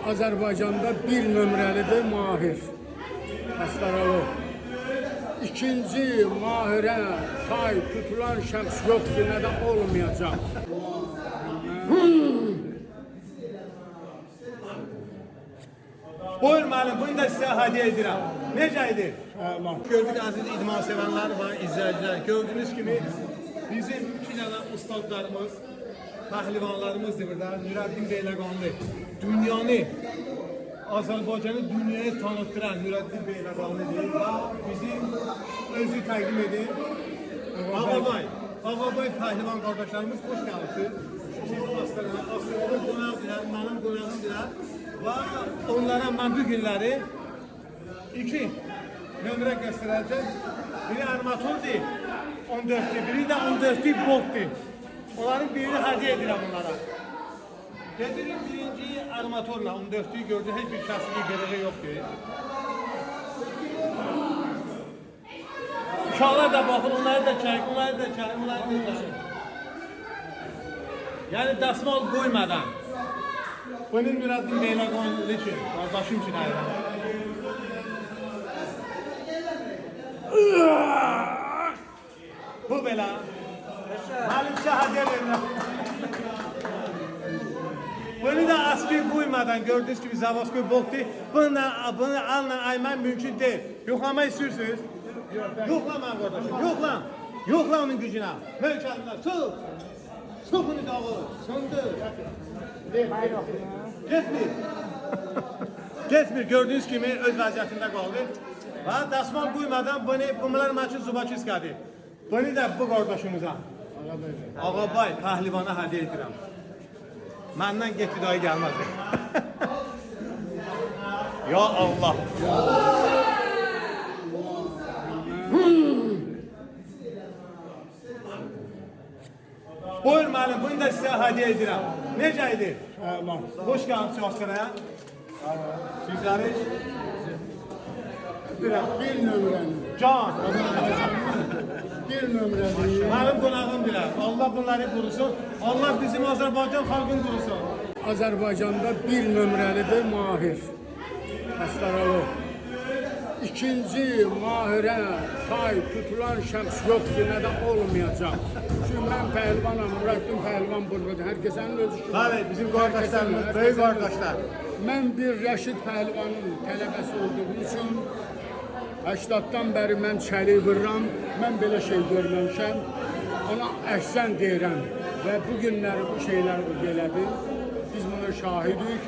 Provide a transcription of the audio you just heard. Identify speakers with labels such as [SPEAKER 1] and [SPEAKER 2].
[SPEAKER 1] Azərbaycanda bir nömrəlidir Mahir Əsgərov. İkinci Mahirə tay tutulan şəxs yoxdur, nə də olmayacaq.
[SPEAKER 2] Buyur müəllim, bunu da sizə hədiyyə edirəm. Necə idi?
[SPEAKER 3] Gördük aziz idman sevenler ve izleyiciler. Gördüğünüz gibi bizim iki tane ustadlarımız, pehlivanlarımızdır burada. Nurəddin Beyləqanlı. Dünyanı, Azərbaycanı dünyaya tanıttıran Nurəddin Beyləqanlıdır. Ve bizim özü təqdim edir. Ağabay, Ağabay pehlivan kardeşlerimiz hoş geldiniz. Siz aslında qonaqdırlar, mənim qonağımdırlar. Və onlara mən bu günləri iki nömrə göstərəcəm. Biri armaturdur, 14'tür. Biri də 14'lük boltdur. Onların birini hədiyyə edirəm onlara. Gedirik birinci armaturla 14'lüyü gördü. Heç bir şəxsliyi qırığı yoxdur. Uşaqlar da baxın, onları da çək, onları da çək, onları da çək. Yəni dəsmal qoymadan. Bunun Nurəddin Beyləqanlı üçün, qardaşım üçün ayıram. Bu belə. Mənim sizə hədiyyə verirəm. Bunu da askı qoymadan gördüğünüz gibi zavaskoy boktu. Bunu alın ayman mümkün değil. Yoxlama istiyorsunuz. Yoxlama kardeşim, yoxla. Yoxla onun gücünə. Mölkəlimdə tut. Tut bunu dağı. Söndür. Getmir. Getmir. Gördüğünüz gibi öz vəziyyətində qaldı. Və dəsmal qoymadan bunlar maçın zubaçiskadır. Bunu da bu qardaşımıza. Ağabay, pəhlivana hədiyyə edirəm. Məndən getdi dayı gəlməz. Ya Allah. Buyur müəllim, bunu da sizə hədiyyə edirəm. Necə idi? Hoş gəldiniz Oscar'a. Sizləri
[SPEAKER 1] Bir nömrəli.
[SPEAKER 3] Can.
[SPEAKER 1] Bir nömrəli.
[SPEAKER 3] Mənim qonağımdırlar. Allah bunları qurusun. Allah bizim Azərbaycan xalqını qurusun.
[SPEAKER 1] Azərbaycanda bir nömrəlidir Mahir Əsgərov. İkinci Mahirə tay tutulan şəxs yoxdur, nə də olmayacaq. Çünki mən pəhlivanam, Nurəddin pəhlivan buradadır. Hər kəsənin özü şüur.
[SPEAKER 3] Bəli, bizim qardaşlarımız, böyük qardaşlar.
[SPEAKER 1] Mən bir Rəşid pəhlivanın tələbəsi olduğum üçün 80'dan bəri mən çəlik vururam, mən belə şey görməmişəm. Ona əhsən deyirəm və bu günləri bu şeylər belədir. Biz buna şahidik.